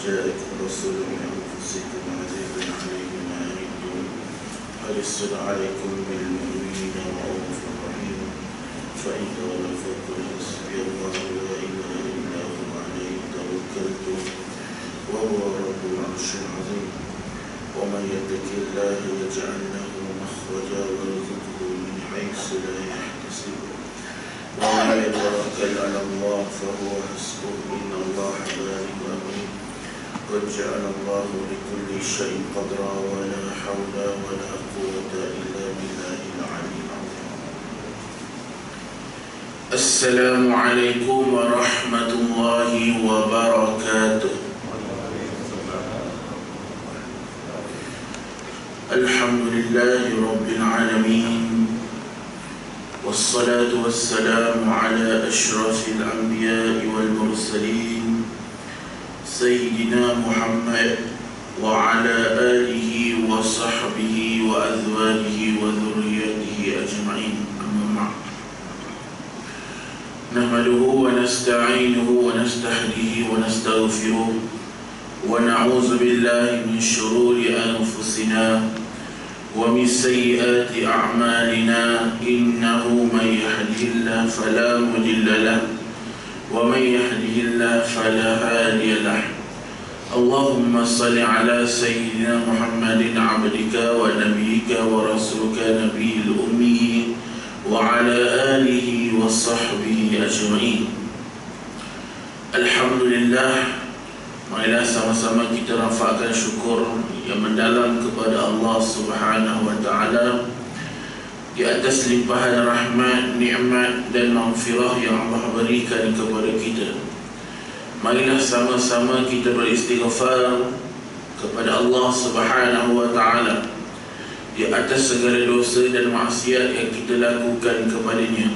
جاءكم رسول من أنفسكم عزيز عليه ما عنتم حريص عليكم بالمؤمنين رؤوف رحيم فإن تولوا فقل حسبي الله لا إله إلا هو عليه توكلت وهو رب العرش العظيم ومن يتق الله يجعل له مخرجا ويرزقه من حيث لا يحتسب ومن يتوكل على الله فهو حسبه إن الله بالغ أمره قد جعل الله لكل شيء قدرا ولا حول ولا قوة إلا بالله العلي العظيم. السلام عليكم ورحمة الله وبركاته. الحمد لله رب العالمين والصلاة والسلام على أشرف الأنبياء والمرسلين سيدنا محمد وعلى آله وصحبه وأزواجه وذريته أجمعين أما بعد نحمده ونستعينه ونستهديه ونستغفره ونعوذ بالله من شرور أنفسنا ومن سيئات أعمالنا إنه من يهده الله فلا مضل له ومن يهده الله فلا هادي له. اللهم صل على سيدنا محمد عبدك ونبيك ورسولك نبي الأمي وعلى آله وصحبه أجمعين. Alhamdulillah, marilah sama-sama kita rafakkan syukur yang mendalam kepada Allah Subhanahu wa taala di atas limpahan rahmat, nikmat dan maghfirah yang Allah berikan kepada kita. Marilah sama-sama kita beristighfar kepada Allah Subhanahu wa taala di atas segala dosa dan maksiat yang kita lakukan kepadanya.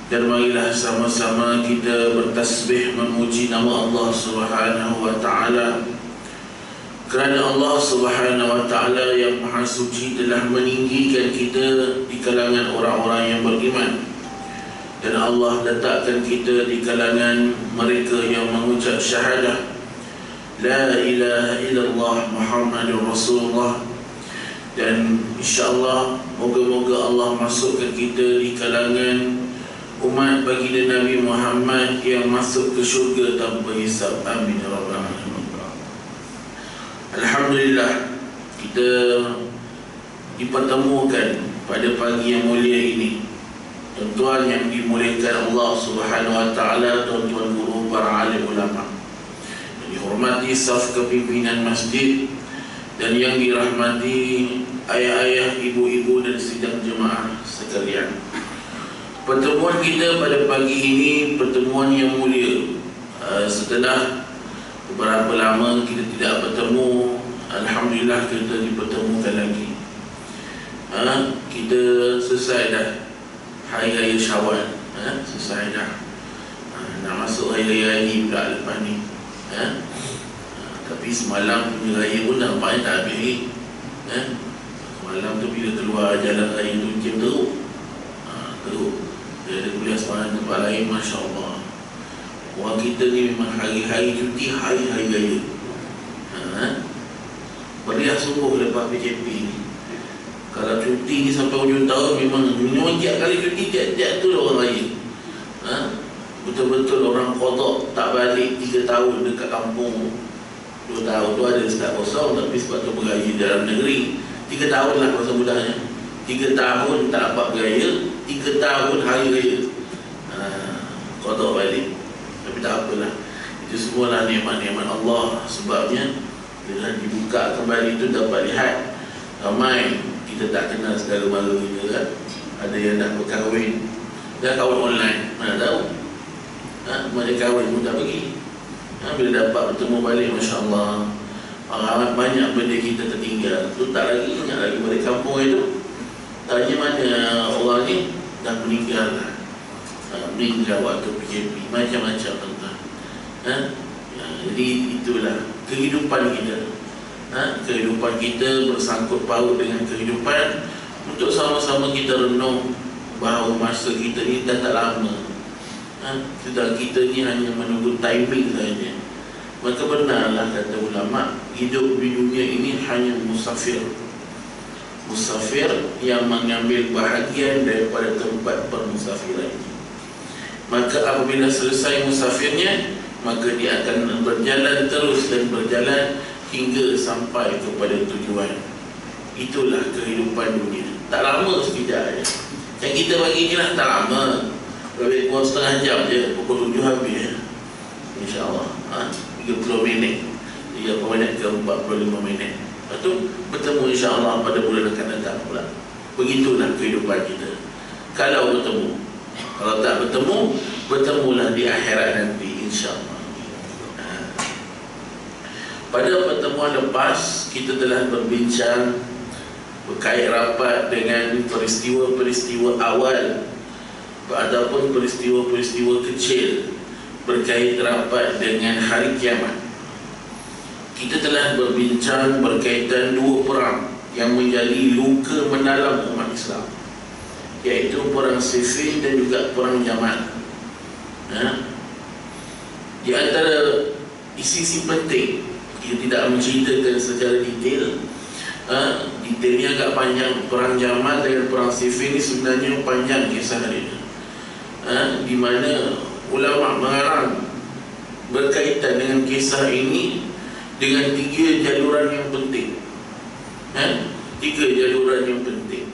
Dan marilah sama-sama kita bertasbih memuji nama Allah Subhanahu wa taala, kerana Allah Subhanahu wa taala yang Maha Suci telah meninggikan kita di kalangan orang-orang yang beriman, dan Allah letakkan kita di kalangan mereka yang mengucap syahadah la ilaha illallah Muhammadur Rasulullah. Dan insya-Allah moga-moga Allah masukkan kita di kalangan umat baginda Nabi Muhammad yang masuk ke syurga tanpa hisab. Amin ya rabbal alamin. Alhamdulillah, kita dipertemukan pada pagi yang mulia ini. Tuan-tuan yang dimuliakan Allah Subhanahu wa taala, tuan-tuan guru, para alim ulama, yang dihormati saf kepimpinan masjid, dan yang dirahmati ayah-ayah, ibu-ibu dan sidang jemaah sekalian. Pertemuan kita pada pagi ini pertemuan yang mulia. Setelah beberapa lama kita tidak bertemu, alhamdulillah kita dipertemukan lagi. Kita selesai dah Hari Raya Syawal, selesai dah. Nak masuk Hari Raya ni pula lepas ni. Tapi semalam punya raya pun nampaknya tak habis ni. Semalam tu bila keluar jalan raya tu macam teruk. Teruk. Dia ada kuliah semalam tempat lain, Masya Allah. Orang kita ni memang hari-hari cuti, hari-hari raya. Meriah sungguh lepas PKP ni. Kalau cuti ni sampai hujung tahun, memang tiap kali cuti, tiap-tiap tu orang raya. Betul-betul orang kodok tak balik 3 tahun dekat kampung. 2 tahun tu ada start kosong, tapi sebab tu beraya dalam negeri. 3 tahun lah masa mudahnya. 3 tahun tak dapat beraya, 3 tahun hari raya kodok balik. Tapi tak apalah, itu semualah nikmat-nikmat Allah. Sebabnya bila dibuka kembali tu dapat lihat ramai kita tak kenal saudara mara kita kan. Ada yang nak berkahwin, dah kahwin online, mana tahu. Mana kahwin pun tak pergi. Bila dapat bertemu balik, Masya Allah, amat banyak benda kita tertinggal. Tu tak lagi ingat lagi balik kampung itu. Tanya mana orang ni dah meninggal lah. Meninggal waktu PKP, macam-macam tuan-tuan. Jadi itulah kehidupan kita. Kehidupan kita bersangkut paut dengan kehidupan. Untuk sama-sama kita renung bahawa masa kita ni dah tak lama. Kita ni hanya menunggu timing saja. maka benarlah kata ulama, hidup di dunia ini hanya musafir. Musafir yang mengambil bahagian daripada tempat permusafiran. Maka apabila selesai musafirnya, maka dia akan berjalan terus dan berjalan hingga sampai kepada tujuan. Itulah kehidupan dunia. Tak lama sekejap aja. Yang kita bagi ni lah tak lama, lebih kurang setengah jam je, pukul 7 habis. InsyaAllah 30 minit 30 minit ke 45 minit. Lepas tu bertemu insyaAllah pada bulan akan datang pula. Begitulah kehidupan kita. Kalau bertemu, kalau tak bertemu, bertemulah di akhirat nanti insyaAllah. Pada pertemuan lepas, kita telah berbincang berkait rapat dengan peristiwa-peristiwa awal ataupun peristiwa-peristiwa kecil berkait rapat dengan hari kiamat. Kita telah berbincang berkaitan dua perang yang menjadi luka mendalam umat Islam, iaitu perang Siffin dan juga perang Jamal. Di antara isi-isi penting, kita tidak menceritakan secara detail. Detailnya agak panjang. Perang Jamal dengan perang Siffin ini sebenarnya panjang kisah dia, di mana ulama mengarang berkaitan dengan kisah ini dengan 3 jaluran yang penting. 3 jaluran yang penting.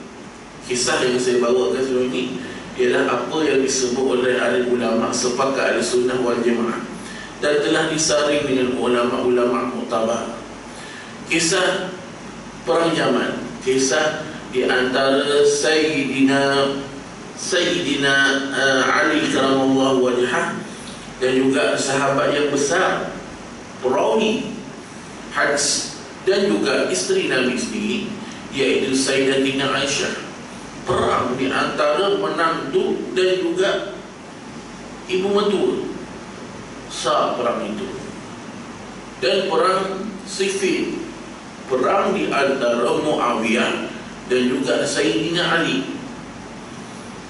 Kisah yang saya bawakan sebelum ini ialah apa yang disebut oleh ahli ulama sepakat ahli sunnah wal jamaah dan telah disaring dengan ulama-ulama muktabar. Kisah perang Jamal, kisah di antara Sayyidina Ali karamallahu wajhah dan juga sahabat yang besar, perawi hadis, dan juga isteri Nabi sendiri, iaitu Sayyidatina Aisyah. Perang di antara menantu dan juga ibu mertua, sah perang itu. Dan perang Siffin, perang di antara Muawiyah dan juga Sayyidina Ali,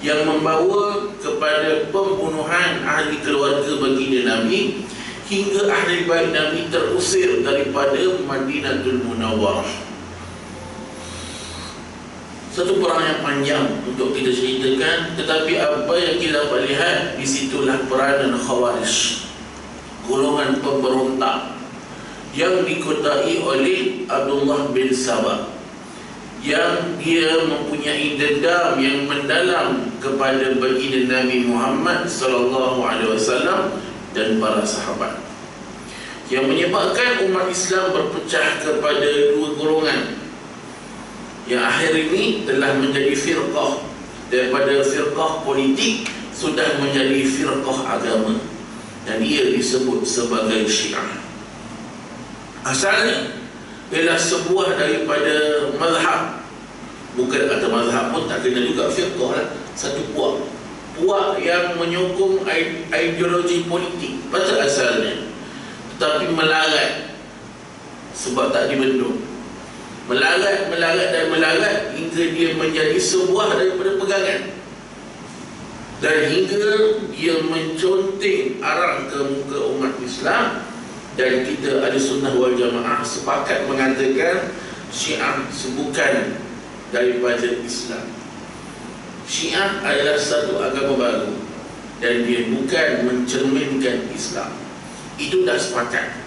yang membawa kepada pembunuhan ahli keluarga baginda Nabi hingga ahli bait Nabi terusir daripada Madinatul Munawwarah. Satu perang yang panjang untuk kita ceritakan, tetapi apa yang kita dapat lihat, disitulah peranan Khawarij, golongan pemberontak yang dikotai oleh Abdullah bin Sabah, yang dia mempunyai dendam yang mendalam kepada baginda Nabi Muhammad sallallahu alaihi wasallam dan para sahabat, yang menyebabkan umat Islam berpecah kepada 2 golongan yang akhir ini telah menjadi firqah. Daripada firqah politik sudah menjadi firqah agama, dan ia disebut sebagai Syiah. Asalnya ialah sebuah daripada mazhab, bukan kata mazhab pun tak kena juga, firqah lah, satu puak yang menyokong ideologi politik pada asalnya, tetapi melarat sebab tak dibendung. Melarat hingga dia menjadi sebuah daripada pegangan, dan hingga dia menconteng arah ke muka umat Islam. Dan kita ada sunnah wal jamaah sepakat mengatakan Syiah bukan daripada Islam. Syiah adalah satu agama baru dan dia bukan mencerminkan Islam. Itu dah sepakat.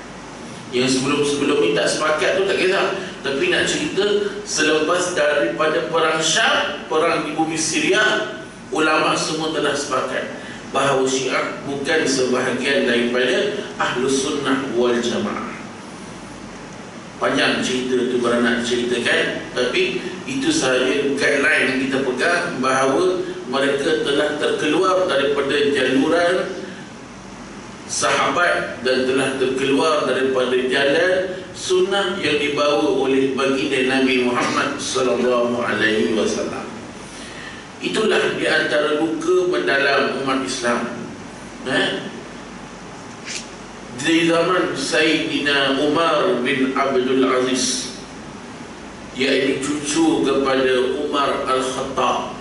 Yang sebelum ni tak sepakat tu tak kisah. Tapi nak cerita, selepas daripada perang Syam, perang di bumi Syria, ulama semua telah sepakat bahawa Syiah bukan sebahagian daripada Ahlus Sunnah wal Jamaah. Panjang cerita tu beranak ceritakan, tapi itu sahaja guideline yang kita pegang, bahawa mereka telah terkeluar daripada jaluran sahabat dan telah terkeluar daripada jalan sunnah yang dibawa oleh baginda Nabi Muhammad sallallahu alaihi wasallam. Itulah di antara luka mendalam umat Islam. Di zaman Sayyidina Umar bin Abdul Aziz, iaitu cucu kepada Umar Al-Khattab,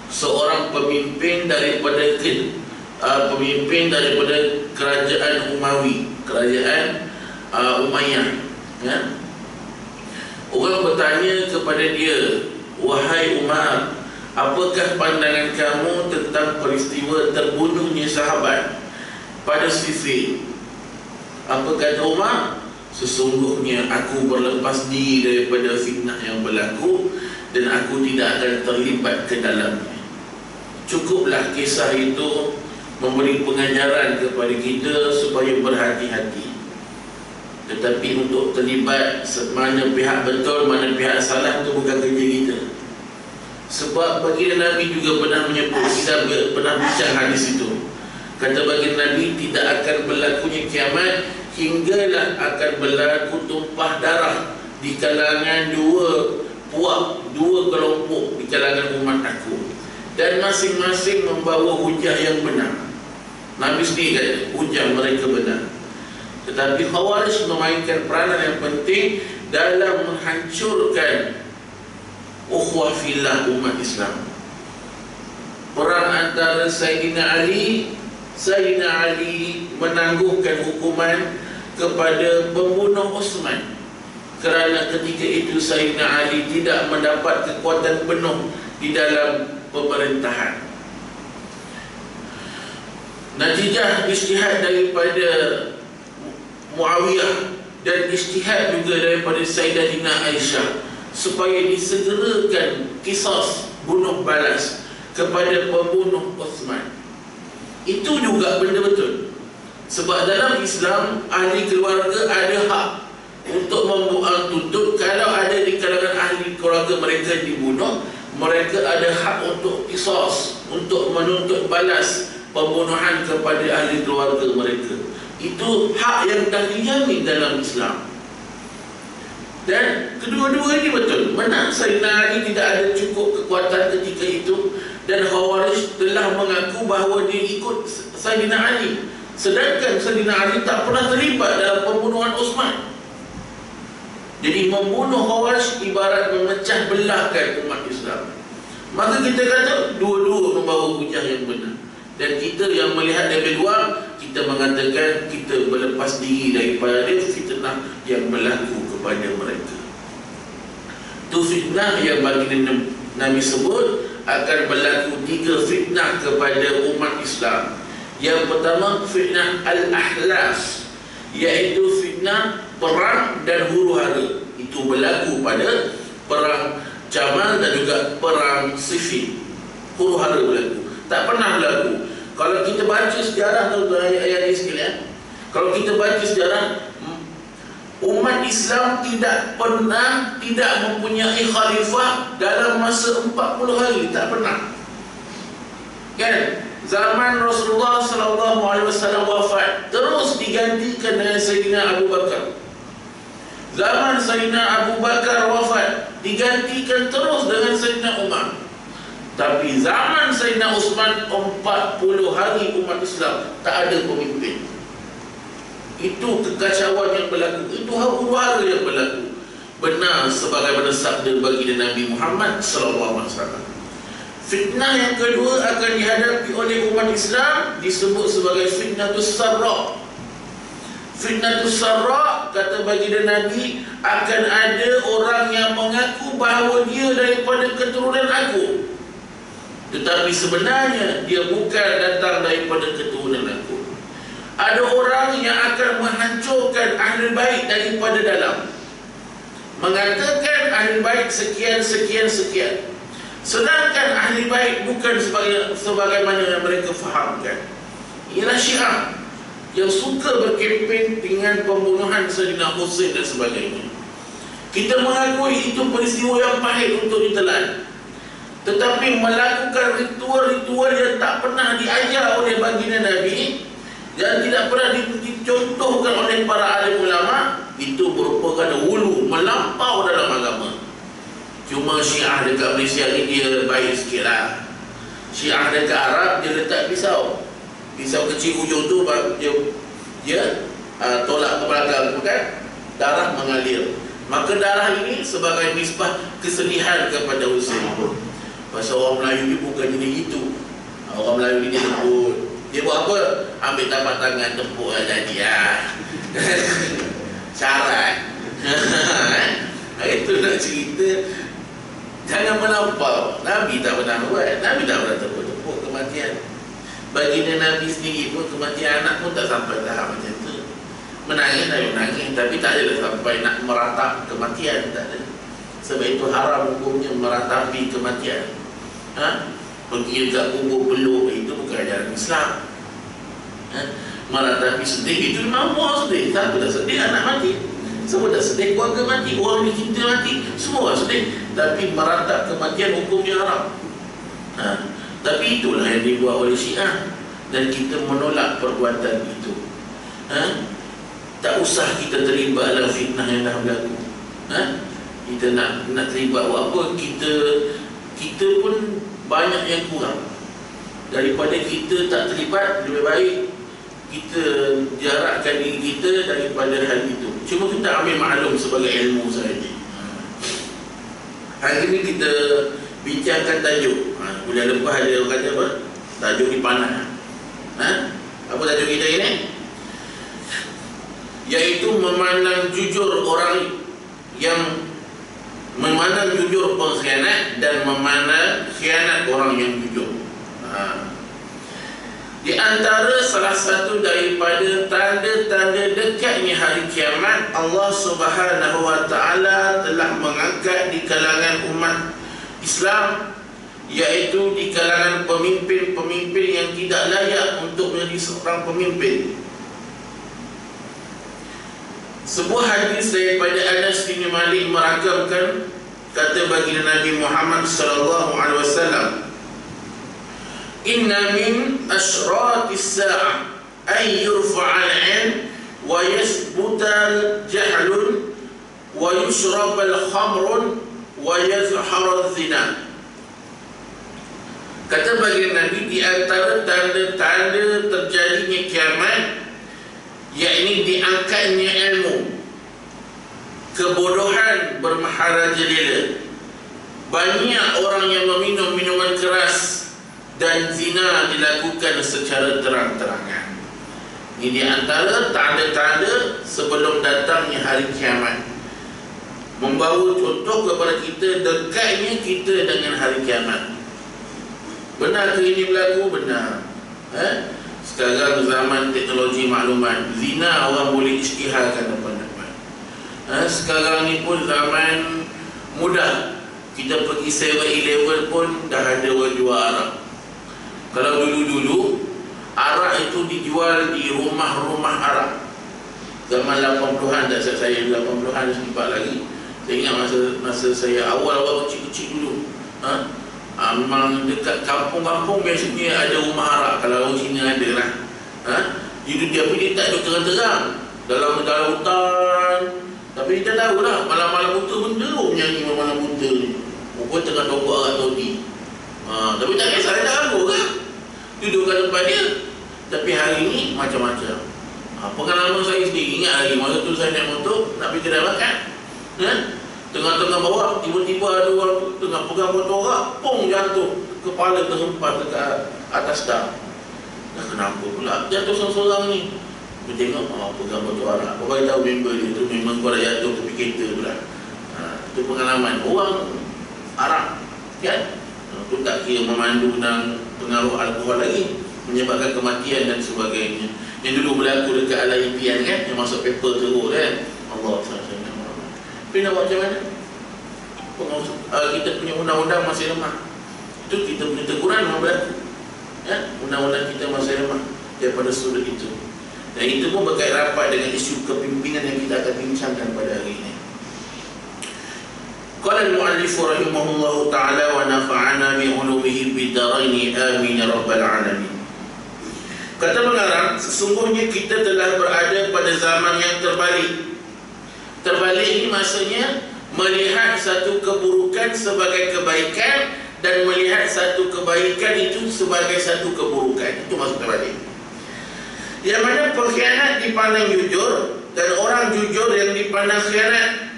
seorang pemimpin daripada kerajaan Umawi, kerajaan Umayyah, ya. Orang bertanya kepada dia, "Wahai Umar, apakah pandangan kamu tentang peristiwa terbunuhnya sahabat pada Siffin?" Apa kata Umar? "Sesungguhnya aku berlepas diri daripada fitnah yang berlaku dan aku tidak akan terlibat ke dalamnya." Cukuplah kisah itu memberi pengajaran kepada kita supaya berhati-hati. Tetapi untuk terlibat mana pihak betul, mana pihak salah, itu bukan kerja kita. Sebab baginda Nabi juga pernah menyebut, kita pernah bincang hadis itu. Kata baginda Nabi, tidak akan berlakunya kiamat hinggalah akan berlaku tumpah darah di kalangan dua kelompok di kalangan umat aku, dan masing-masing membawa hujah yang benar. Nabi sendiri kata hujah mereka benar. Tetapi Khawarij memainkan peranan yang penting dalam menghancurkan ukhuwah fillah umat Islam. Perang antara Sayyidina Ali menangguhkan hukuman kepada pembunuh Uthman, kerana ketika itu Sayyidina Ali tidak mendapat kekuatan penuh di dalam pemerintahan. Natijah ijtihad daripada Muawiyah dan ijtihad juga daripada Sayyidatina Aisyah supaya disegerakan qisas, bunuh balas kepada pembunuh Uthman. Itu juga benda betul. Sebab dalam Islam, ahli keluarga ada hak untuk tuntut. Kalau ada di kalangan ahli keluarga mereka dibunuh, mereka ada hak untuk qisas, untuk menuntut balas pembunuhan kepada ahli keluarga mereka. Itu hak yang dah dijamin dalam Islam. Dan kedua-dua ini betul. Menang Sayyidina Ali tidak ada cukup kekuatan ketika itu, dan Khawarij telah mengaku bahawa dia ikut Sayyidina Ali, sedangkan Sayyidina Ali tak pernah terlibat dalam pembunuhan Uthman. Jadi membunuh Khawarij ibarat memecah belahkan umat Islam. Maka kita kata dua-dua membawa hujah yang benar. Dan kita yang melihat dari luar, kita mengatakan kita berlepas diri daripada fitnah yang berlaku kepada mereka. Itu fitnah yang bagi Nabi sebut akan berlaku 3 fitnah kepada umat Islam. Yang pertama, fitnah al-ahlaf, iaitu fitnah perang dan huru-hara. Itu berlaku pada perang Jamal dan juga perang Siffin. Huru-hara berlaku, tak pernah berlaku. Kalau kita baca sejarah, tuan-tuan ayat-ayat ini sekalian, kalau kita baca sejarah, umat Islam tidak pernah tidak mempunyai khalifah dalam masa 40 hari, tak pernah. Kan? Zaman Rasulullah SAW wafat, terus digantikan dengan Sayyidina Abu Bakar. Zaman Sayyidina Abu Bakar wafat, digantikan terus dengan Sayyidina Umar. Tapi zaman Sayyidina Uthman 40 hari umat Islam tak ada pemimpin. Itu kekacauan yang berlaku, itu huru-hara yang berlaku. Benar sebagaimana sabda baginda Nabi Muhammad SAW. Fitnah yang kedua akan dihadapi oleh umat Islam disebut sebagai fitnatus sarra. Fitnatus sarra, kata baginda Nabi, akan ada orang yang mengaku bahawa dia daripada keturunan aku, tetapi sebenarnya dia bukan datang daripada keturunan aku. Ada orang yang akan menghancurkan ahli bait daripada dalam, mengatakan ahli bait sekian, sedangkan ahli bait bukan sebagaimana yang mereka fahamkan. Ialah Syiah yang suka berkempen dengan pembunuhan Sayyidina Husain dan sebagainya. Kita mengakui itu peristiwa yang pahit untuk ditelan, tetapi melakukan ritual-ritual yang tak pernah diajar oleh baginda Nabi dan tidak pernah dicontohkan oleh para alim ulama, itu merupakan hulu melampau dalam agama. Cuma Syiah dekat Malaysia ni dia baik sikit lah. Syiah dekat Arab dia letak pisau kecil ujung tu, dia tolak ke belakang, bukan? Darah mengalir. Maka darah ini sebagai nisbah kesedihan kepada Husain. Pasal orang Melayu ni bukan jadi gitu. Orang Melayu ni dia lembut. Dia buat apa? ambil tapak tangan tepuk jadi syarat. Itu nak cerita. Jangan melampau. Nabi tak pernah buat. Nabi tak pernah tepuk-tepuk kematian. Baginda Nabi sendiri pun kematian anak pun tak sampai tahap macam tu. Menangis Nabi menangis, tapi tak ada sampai nak meratap kematian, tak ada. Sebab itu haram hukumnya meratapi kematian. Pergi dekat kubur peluk, itu bukan ajaran Islam. Meratapi sedih, itu memang buah sedih. Siapa dah sedih anak mati? Semua dah sedih keluarga mati, orang dicinta mati, semua sedih. Tapi meratap kematian hukumnya haram. Tapi itulah yang dibuat oleh Syiah, dan kita menolak perbuatan itu. Tak usah kita terlibat dalam fitnah yang dah berlaku. Kita nak terlibat buat apa? Kita pun banyak yang kurang. Daripada kita tak terlibat, lebih baik kita jarakkan diri kita daripada hal itu. Cuma kita ambil maklum sebagai ilmu sahaja. Hari ini kita bincangkan tajuk. Bulan lepas ada orang kata apa? Tajuk dipanah. Apa tajuk kita ini? Iaitu memandang jujur orang yang memandang jujur pengkhianat dan memandang khianat orang yang jujur. Di antara salah satu daripada tanda-tanda dekatnya hari kiamat, Allah Subhanahu wa taala telah mengangkat di kalangan umat Islam, iaitu di kalangan pemimpin-pemimpin yang tidak layak untuk menjadi seorang pemimpin. Sebuah hadis daripada Anas bin Malik merakamkan, kata baginda Nabi Muhammad sallallahu alaihi wasallam, "Inna min ashratis sa'ah ay yurfa'al 'ilm wa yasbutal jahlun wa yushrabal khamrun wa yazharul zina." Kata baginda Nabi, di antara tanda-tanda terjadinya kiamat, yakni diangkatnya ilmu, kebodohan bermaharajalela, banyak orang yang meminum minuman keras, dan zina dilakukan secara terang-terangan. Ini di antara tanda-tanda sebelum datangnya hari kiamat, membawa contoh kepada kita dekatnya kita dengan hari kiamat. Benar ke ini berlaku? Benar. Sekarang zaman teknologi maklumat, zina orang boleh isytiharkan dapat. Sekarang ni pun zaman mudah. Kita pergi 7-Eleven pun dah ada orang jual arak. Kalau dulu-dulu arak itu dijual di rumah-rumah arak. Zaman 80-an, tak saya 80-an sempat lagi. Saya ingat masa saya awal-awal kecil-kecil dulu. Memang dekat kampung-kampung biasanya ada rumah arak. Kalau orang Cina ada lah. Dia pergi tak ada terang-terang dalam hutan. Tapi kita tahu lah, malam-malam buta benda menyanyi malam buta ni. Rupanya tengah togok arak todi. Tapi tak kisah, dia tak ganggu kan? Duduk kat tempat dia. Tapi hari ni macam-macam. Pengalaman saya sendiri, ingat lagi masa tu saya naik motor nak pergi kedai makan. Tengah-tengah bawah, tiba-tiba ada orang tengah pegang botol arak, pong jatuh, kepala terhempas dekat atas dah. Kenapa pula jatuh seorang-seorang ni? Dia tengok, pegang botol arak. Kau bagi tahu member dia tu, memang kau dah jatuh tepi kereta pula. Itu pengalaman orang arak, kan? Itu tak kira memandu dan pengaruh alkohol lagi, menyebabkan kematian dan sebagainya. Yang dulu berlaku dekat Al-Impian kan, yang masuk paper teruk kan. Allah SWT. Tapi nak buat macam mana? Kita punya undang-undang masih lemah. Itu kita punya teguran memang berlaku. Undang-undang kita masih lemah daripada sudut itu. Dan itu pun berkait rapat dengan isu kepimpinan yang kita akan bincangkan pada hari ini. Qala al-mu'allif rahimahullahu ta'ala wa nafa'ana bi 'ulumihi bid darain amin ya rabbal alamin. Kata pengarang, sesungguhnya kita telah berada pada zaman yang terbalik. Terbalik ini maksudnya melihat satu keburukan sebagai kebaikan dan melihat satu kebaikan itu sebagai satu keburukan. Itu maksud terbalik. Yang mana pengkhianat dipandang jujur dan orang jujur yang dipandang khianat.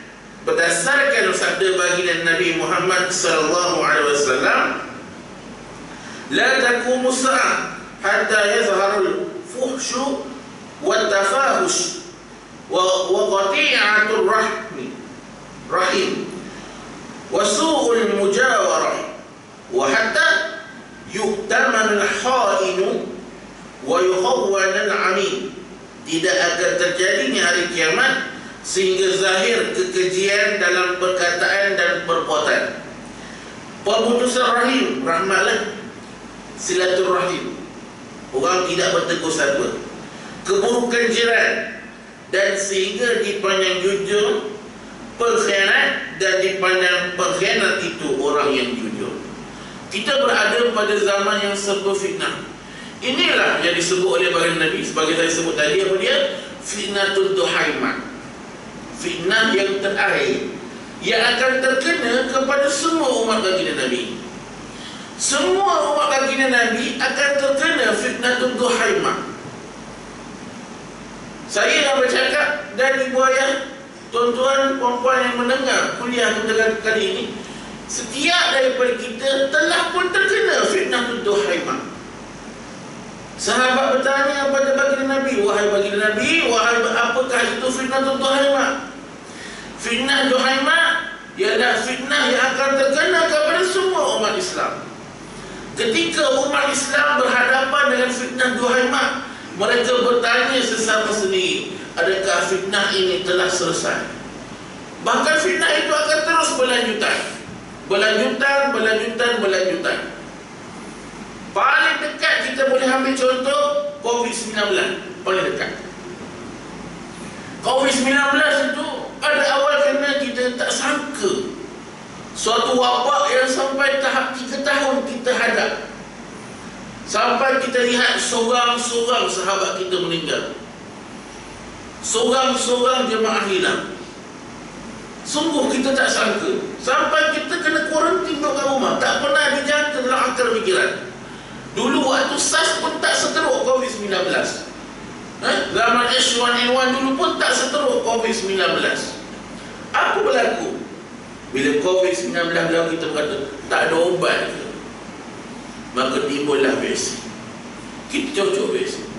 Berdasarkan sabda baginda Nabi Muhammad sallallahu alaihi wasallam, la taqumu sa'ah hatta yazharul fuhsyu wa tafahush wa qati'atur rahim wa su'ul mujawarah wa hatta yu'taman al-kha'inu wa yukhawwan al-amin. Tidak akan terjadinya hari kiamat sehingga zahir kekejian dalam perkataan dan perbuatan. Pemutusan rahim, rahmatlah, silaturahim, orang tidak bertegur sapa, keburukan jiran, dan sehingga dipandang jujur, pengkhianat, dan dipandang pengkhianat itu orang yang jujur. Kita berada pada zaman yang serba fitnah. Inilah yang disebut oleh baginda Nabi, sebagai saya sebut tadi, apa dia? Fitnatul duhaimah, fitnah yang terakhir, yang akan terkena kepada semua umat baginda Nabi. Semua umat baginda Nabi akan terkena fitnatul duhaimah. Saya dah bercakap, dan ibu ayah, tuan-tuan, puan-puan yang mendengar kuliah kita kali ini, setiap daripada kita telah pun terkena fitnatul duhaimah. Sahabat bertanya kepada baginda Nabi, wahai baginda Nabi, wahai apakah itu fitnatul duhaimah? Fitnah duhaimah ialah fitnah yang akan terkena kepada semua umat Islam. Ketika umat Islam berhadapan dengan fitnah duhaimah, mereka bertanya sesama sendiri, adakah fitnah ini telah selesai? Bahkan fitnah itu akan terus berlanjutan. Berlanjutan. Paling dekat kita boleh ambil contoh COVID-19. Paling dekat COVID-19 itu pada awal kerana kita tak sangka suatu wabak yang sampai tahap 3 tahun kita hadap, sampai kita lihat seorang-seorang sahabat kita meninggal, seorang-seorang jemaah hilang. Sungguh kita tak sangka, sampai kita kena kuarantin kat rumah, tak pernah dijangka dalam akal fikiran. Dulu waktu SARS pun tak seteruk COVID-19. Zaman H1N1 dulu pun tak seteruk COVID-19. Apa berlaku? Bila COVID-19 lalu kita berkata tak ada obat ke? Maka timbullah vaksin. Kita cocok vaksin.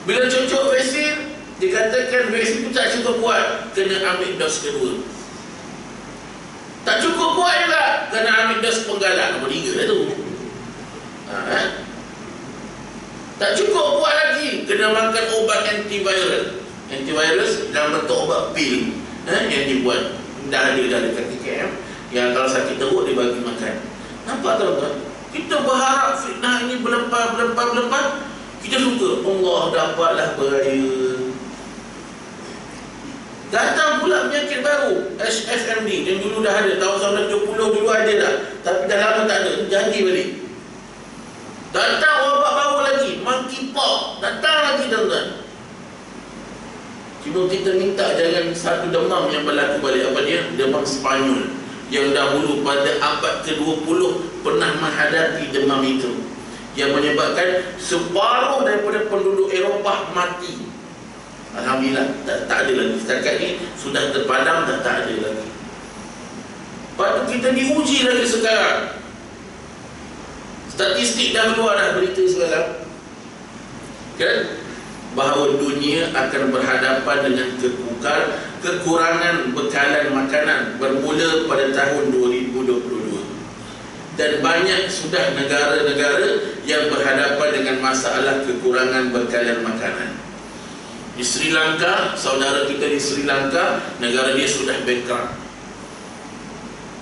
Bila cocok vaksin, dikatakan vaksin itu tak cukup kuat, kena ambil dos kedua. Tak cukup kuat juga, kena ambil dos penggalak. Nombor 3 dah tu. Tak cukup kuat lagi, kena makan obat antiviral. Antivirus dalam bentuk obat pil, yang dibuat, dah ada dekat KKM, yang kalau sakit teruk dia bagi makan. Nampak tuan-tuan? Kita berharap fitnah ini berlepas. Kita suka, Allah dapatlah beraya. Datang pula penyakit baru, HFMD, yang dulu dah ada, tahun 1970 dulu ada dah, tapi dah lama tak ada, jadi balik. Datang wabak baru lagi, monkeypox, datang lagi tuan-tuan. Cuma kita minta jangan satu demam yang berlaku balik. Apa dia? Demam Spanyol, yang dahulu pada abad ke-20 pernah menghadapi demam itu, yang menyebabkan separuh daripada penduduk Eropah mati. Alhamdulillah, tak ada lagi. Setakat ini sudah terpadam, tak ada lagi. Patut kita diuji lagi sekarang. Statistik dah keluar dah, berita sekarang, kan, bahawa dunia akan berhadapan dengan kekurangan bekalan makanan bermula pada tahun 2022. Dan banyak sudah negara-negara yang berhadapan dengan masalah kekurangan bekalan makanan. Di Sri Lanka, saudara kita di Sri Lanka, negara dia sudah bankrupt.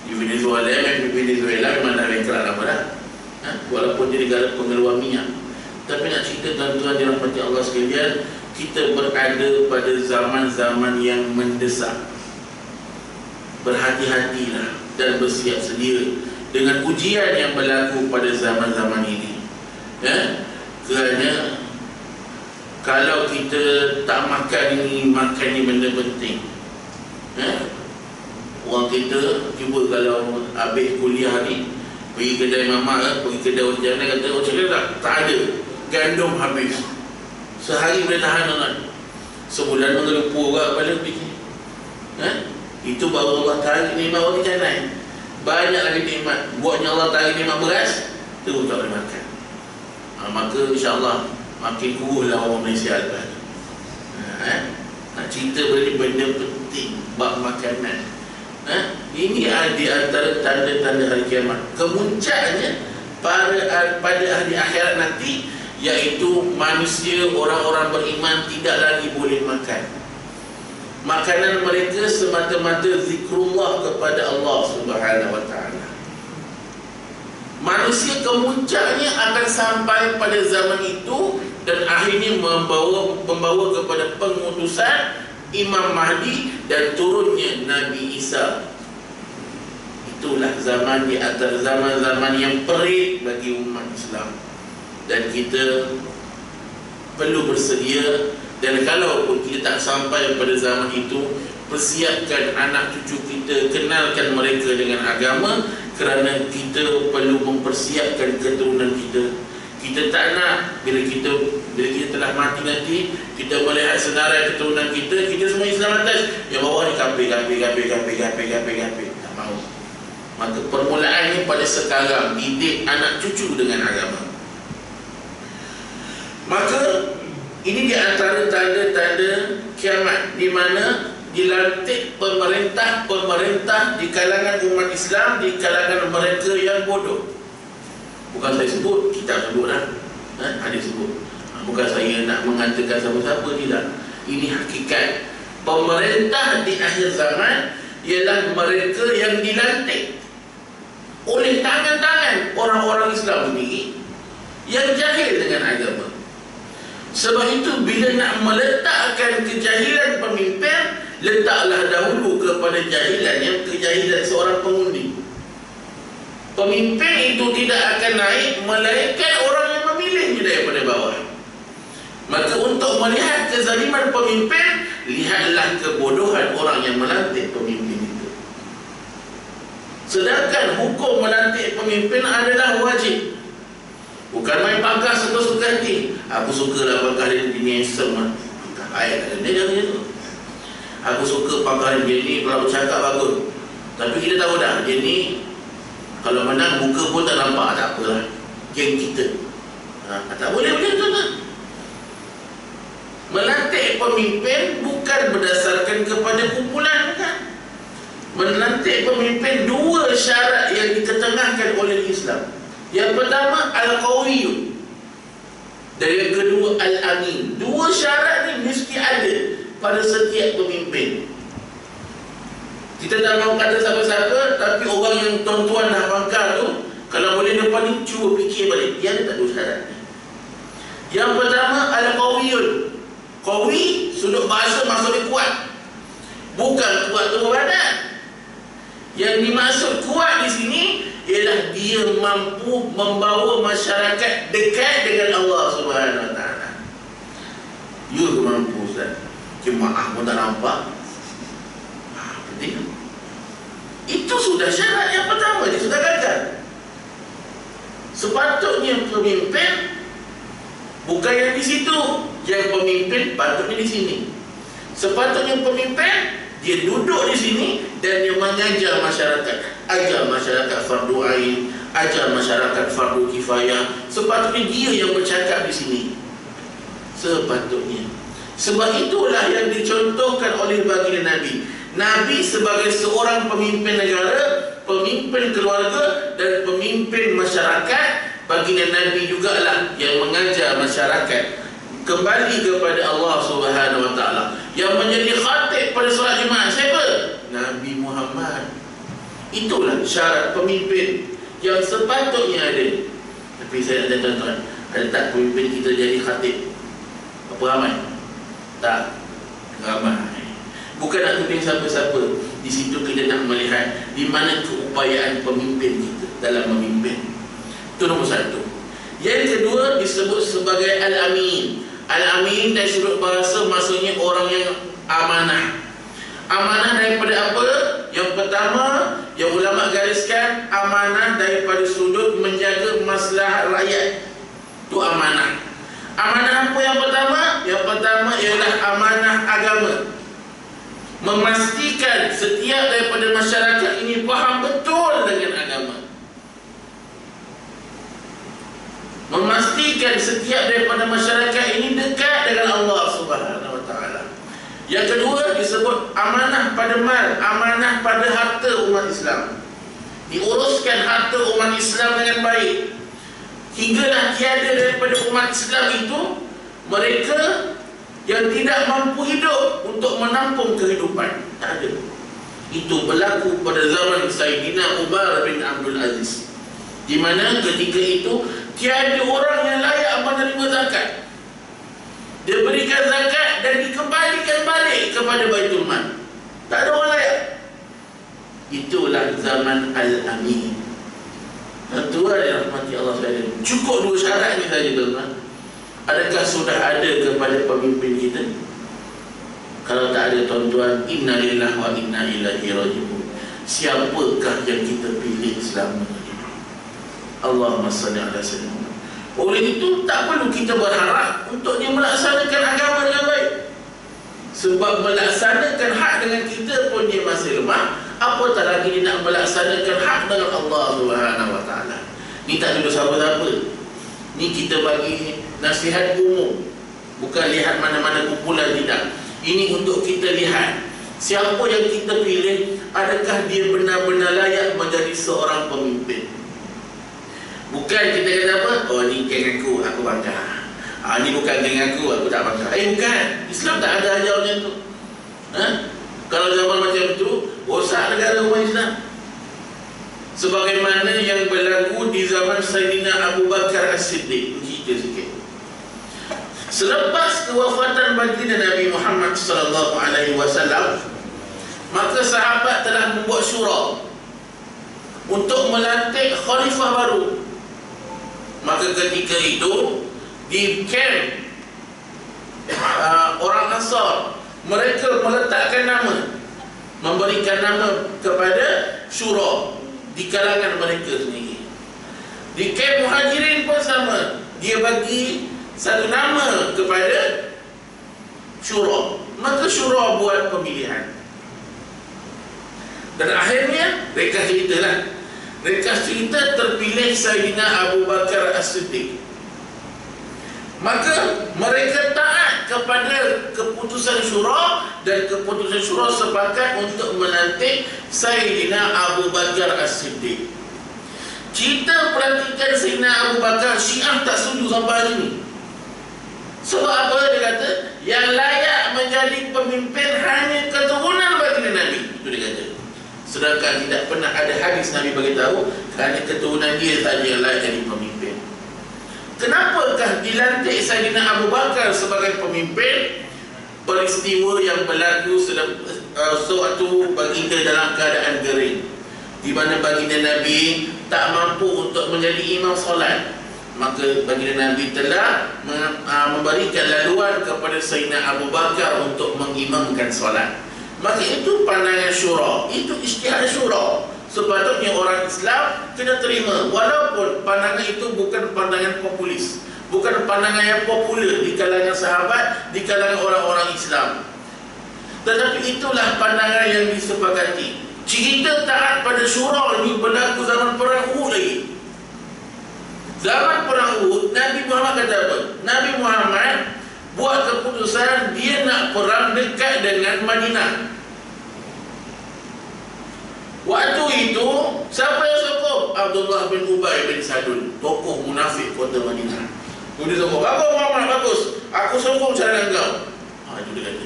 Di Venezuela memang dah bankrupt lama dah, walaupun dia negara pengeluar minyak. Tapi nak cerita tuan-tuan dirahmati Allah sekalian, kita berada pada zaman-zaman yang mendesak. Berhati-hatilah dan bersiap sedia dengan ujian yang berlaku pada zaman-zaman ini. Kerana kalau kita tak makan ini benda penting. Orang kita cuba kalau habis kuliah ni, pergi kedai mamak, pergi kedai orang kata, oh cakap tak ada, gandum habis. Sehari boleh tahan tuan. Sebulan mengelupu orang kepala fikir. Itu baru Allah tarik nikmat orang canai. Banyak lagi nikmat. Buatnya Allah tarik nikmat beras, terus tak boleh makan. Maka insya-Allah makin kuruslah orang Malaysia lepas tu. Nak cerita benda penting bab makanan. Ini di antara tanda-tanda hari kiamat. Kemuncaknya pada hari akhirat nanti, iaitu manusia, orang-orang beriman tidak lagi boleh makan. Makanan mereka semata-mata zikrullah kepada Allah Subhanahu wa ta'ala. Manusia kemuncaknya akan sampai pada zaman itu, dan akhirnya membawa kepada pengutusan Imam Mahdi dan turunnya Nabi Isa. Itulah zaman di antara zaman-zaman yang perit bagi umat Islam, dan kita perlu bersedia. Dan kalaupun kita tak sampai pada zaman itu, persiapkan anak cucu kita, kenalkan mereka dengan agama, kerana kita perlu mempersiapkan keturunan kita. Kita tak nak bila kita telah mati nanti, kita melihat senarai keturunan kita semua Islam atas, yang bawah ni kafir. Tak mahu. Maka permulaannya pada sekarang, didik anak cucu dengan agama. Maka ini di antara tanda-tanda kiamat, di mana dilantik pemerintah di kalangan umat Islam, di kalangan mereka yang bodoh. Bukan saya sebut, kita sebutlah. Ada sebut. Bukan saya nak mengatakan siapa-siapa, tidak. Ini hakikat. Pemerintah di akhir zaman ialah mereka yang dilantik oleh tangan-tangan orang-orang Islam sendiri yang jahil dengan agama. Sebab itu bila nak meletakkan kejahilan pemimpin, letaklah dahulu kepada kejahilan seorang pengundi. Pemimpin itu tidak akan naik melainkan orang yang memilihnya daripada bawah. Maka untuk melihat kezaliman pemimpin, lihatlah kebodohan orang yang melantik pemimpin itu. Sedangkan hukum melantik pemimpin adalah wajib. Bukan main pangkah suka-suka hati. Aku sukalah pangkah dia ni handsome. Pangkah ayat ada dia macam tu. Aku suka pangkah dia ni kalau bercakap bagus. Tapi kita tahu dah, dia ni kalau menang muka pun tak nampak, tak apalah. Geng kita. Tak boleh macam tu tak? Melantik pemimpin bukan berdasarkan kepada kumpulan, bukan. Melantik pemimpin, dua syarat yang diketengahkan oleh Islam. Yang pertama Al-Qawiyun, dan yang kedua Al-Amin. Dua syarat ni mesti ada pada setiap pemimpin. Kita tak mahu kata siapa-siapa, tapi orang yang tuan-tuan dah pangkal tu, kalau boleh depan ni cuba fikir balik, dia ada tak dua syarat ni. Yang pertama Al-Qawiyun. Qawi, sudut bahasa maksudnya kuat, bukan kuat tubuh badan. Yang dimaksud kuat di sini ialah dia mampu membawa masyarakat dekat dengan Allah Subhanahu Wa Taala. You mampu, Ustaz. Jemaah pun tak nampak. Penting. Itu sudah syarat yang pertama, dia sudah gagal. Sepatutnya pemimpin bukan yang di situ, yang pemimpin patutnya di sini. Sepatutnya pemimpin dia duduk di sini dan dia mengajar masyarakat, ajar masyarakat fardu ain, ajar masyarakat fardu kifayah. Sepatutnya dia yang bercakap di sini. Sepatutnya. Sebab itulah yang dicontohkan oleh baginda Nabi. Nabi sebagai seorang pemimpin negara, pemimpin keluarga dan pemimpin masyarakat, baginda Nabi jugalah yang mengajar masyarakat kembali kepada Allah Subhanahu Wa Taala. Yang menjadi khatib pada solat Jumaat siapa? Nabi Muhammad. Itulah syarat pemimpin yang sepatutnya ada. Tapi saya ada tuan-tuan, ada tak pemimpin kita jadi khatib? Apa ramai? Tak ramai. Bukan nak tuduh siapa-siapa. Di situ kita nak melihat di mana keupayaan pemimpin kita dalam memimpin. Itu nombor satu. Yang kedua disebut sebagai Al-Amin. Al-Amin dari sudut bahasa maksudnya orang yang amanah. Amanah daripada apa? Yang pertama, yang ulama gariskan, amanah daripada sudut menjaga maslahat rakyat. Itu amanah. Amanah apa yang pertama? Yang pertama ialah amanah agama. Memastikan setiap daripada masyarakat ini faham betul dengan agama. Memastikan memastikan setiap daripada masyarakat ini dekat dengan Allah Subhanahu wa taala. Yang kedua disebut amanah pada mal, amanah pada harta umat Islam. Diuruskan harta umat Islam dengan baik. Hinggalah tiada daripada umat Islam itu mereka yang tidak mampu hidup untuk menampung kehidupan. Tak ada. Itu berlaku pada zaman Sayyidina Umar bin Abdul Aziz, di mana ketika itu tiada orang yang layak menerima zakat. Dia berikan zakat dan dikembalikan balik kepada Baitul Mal. Tak ada orang layak. Itulah zaman Al-Amin. Tuan yang rahmati Allah sekalian, cukup dua syarat ni saja tuan-tuan. Adakah sudah ada kepada pemimpin kita? Kalau tak ada tuan-tuan, inna lillahi wa inna ilaihi raji'un. Siapakah yang kita pilih selama ini? Allahumma salli ala sayyidina. Oleh itu tak perlu kita berharap untuk dia melaksanakan agama dengan baik. Sebab melaksanakan hak dengan kita pun dia masih lemah, apatah lagi dia nak melaksanakan hak dengan Allah Subhanahu wa taala. Ni tak ada siapa-siapa. Ni kita bagi nasihat umum, bukan lihat mana-mana kumpulan, tidak. Ini untuk kita lihat siapa yang kita pilih, adakah dia benar-benar layak menjadi seorang pemimpin. Bukan kita kata apa, oh ni geng aku bangga. Ni bukan geng aku tak bangga. Bukan. Islam tak ada ajar macam tu. Kalau zaman macam tu, rosak negara umat Islam. Sebagaimana yang berlaku di zaman Sayyidina Abu Bakar As-Siddiq. Cerita sikit. Selepas kewafatan baginda Nabi Muhammad sallallahu alaihi wasallam, maka sahabat telah membuat syura untuk melantik khalifah baru. Maka ketika itu di camp orang Ansar, mereka meletakkan nama, memberikan nama kepada syura di kalangan mereka sendiri. Di camp Muhajirin pun sama, dia bagi satu nama kepada syura. Maka syura buat pemilihan. Dan akhirnya ringkas ceritalah, ringkas cerita terpilih Sayyidina Abu Bakar As-Siddiq. Maka mereka taat kepada keputusan syura, dan keputusan syura sepakat untuk melantik Sayyidina Abu Bakar As-Siddiq. Kita perhatikan Sayyidina Abu Bakar, Syiah tak setuju sampai hari ini. Sebab apa? Dia kata yang layak menjadi pemimpin hanya keturunan baginda Nabi. Itu dia kata. Sedangkan tidak pernah ada hadis Nabi beritahu hanya keturunan dia saja yang layak jadi pemimpin. Kenapakah dilantik Sayyidina Abu Bakar sebagai pemimpin? Peristiwa yang berlaku sewaktu baginda dalam keadaan gering, di mana baginda Nabi tak mampu untuk menjadi imam solat. Maka baginda Nabi telah memberikan laluan kepada Sayyidina Abu Bakar untuk mengimamkan solat. Maka itu pandangan syura, itu ijtihad syura. Sepatutnya orang Islam kena terima, walaupun pandangan itu bukan pandangan populis, bukan pandangan yang popular di kalangan sahabat, di kalangan orang-orang Islam. Tetapi itulah pandangan yang disepakati. Cerita taat pada syura ini berlaku zaman perang Uhud lagi. Zaman perang Uhud, Nabi Muhammad kata apa? Nabi Muhammad buat keputusan dia nak perang dekat dengan Madinah. Waktu itu, siapa yang sokong? Abdullah bin Ubay bin Salul, tokoh munafik kota Madinah. Dia sokong, bagus Muhammad, bagus, aku sokong cara engkau. Itu dia kata.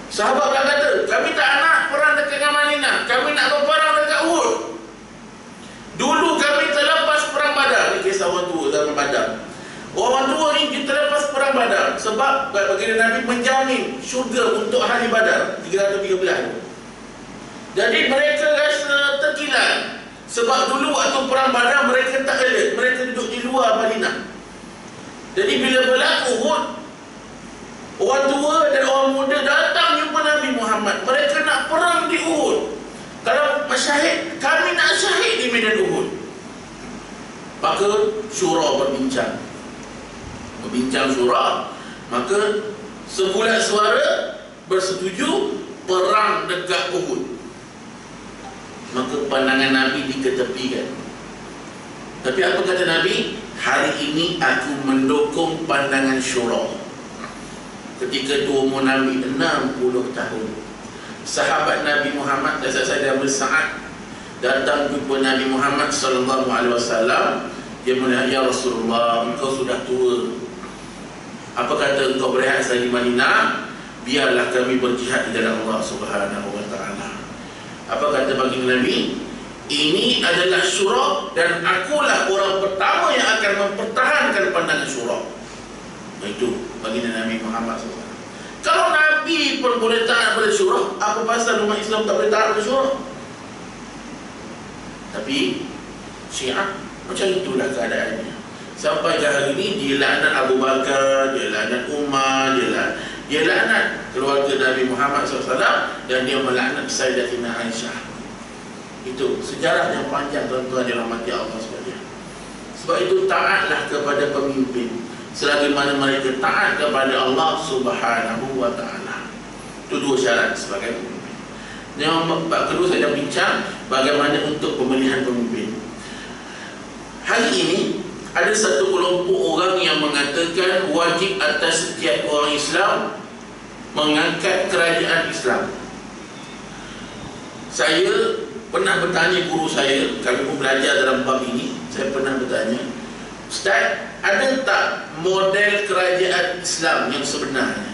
Sahabat pula kata, kami tak nak perang dekat dengan Madinah, kami nak berperang dekat Uhud. Dulu kami terlepas perang Badar. Ini kisah orang tua zaman Badar. Orang tua ni kita lepas perang Badar sebab baginda Nabi menjamin syurga untuk ahli Badar 313. Jadi mereka rasa terkilan sebab dulu waktu perang Badar mereka tak alert, mereka duduk di luar Madinah. Jadi bila berlaku Uhud, orang tua dan orang muda datang jumpa Nabi Muhammad. Mereka nak perang di Uhud. Kalau masyahid, kami nak syahid di medan Uhud. Maka syura berbincang syura. Maka sebulan suara bersetuju perang dekat Uhud. Maka pandangan Nabi diketepikan. Tapi apa kata Nabi? hari ini aku mendukung pandangan syura. Ketika itu umur Nabi 60 tahun. Sahabat Nabi Muhammad saya bersaat datang jumpa Nabi Muhammad sallallahu alaihi wasallam. Dia melihat, ya Rasulullah, engkau sudah tua. Apa kata engkau berehat di Madinah? Biarlah kami berjihad di jalan Allah Subhanahu wa taala. Apa kata baginda Nabi? Ini adalah syura dan akulah orang pertama yang akan mempertahankan pandangan syura. Itu baginda Nabi Muhammad SAW. Kalau Nabi pun boleh tahan pada syura, apa pasal umat Islam tak boleh tahan pada syura? Tapi Syiah macam itulah keadaannya. Sampai ke hari ini dia laknat Abu Bakar, dia laknat Umar, dia laknat keluarga Nabi Muhammad SAW, dan dia melaknat Sayyidatina Aisyah. Itu sejarah yang panjang, tuan-tuan dirahmati Allah sekalian. Sebab itu taatlah kepada pemimpin selagi mana mereka taat kepada Allah Subhanahu wa taala. Itu dua syarat sebagai pemimpin. Yang kedua, saya bincang bagaimana untuk pemilihan pemimpin. Hari ini ada satu kelompok orang yang mengatakan wajib atas setiap orang Islam mengangkat kerajaan Islam. Saya pernah bertanya guru saya, kami pun belajar dalam bab ini. Saya pernah bertanya, Ustaz, ada tak model kerajaan Islam yang sebenarnya?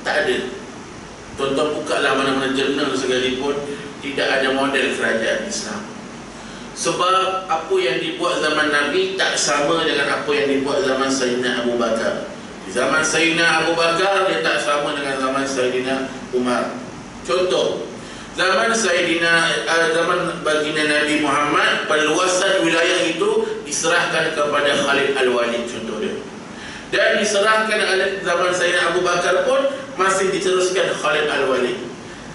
Tak ada. Tuan-tuan bukalah mana-mana jurnal sekalipun, tidak ada model kerajaan Islam. Sebab apa yang dibuat zaman Nabi tak sama dengan apa yang dibuat zaman Sayyidina Abu Bakar. Di zaman Sayyidina Abu Bakar dia tak sama dengan zaman Sayyidina Umar. Contoh, zaman zaman baginda Nabi Muhammad, perluasan wilayah itu diserahkan kepada Khalid Al-Walid, contoh dia. Dan diserahkan oleh zaman Sayyidina Abu Bakar pun masih diteruskan Khalid Al-Walid.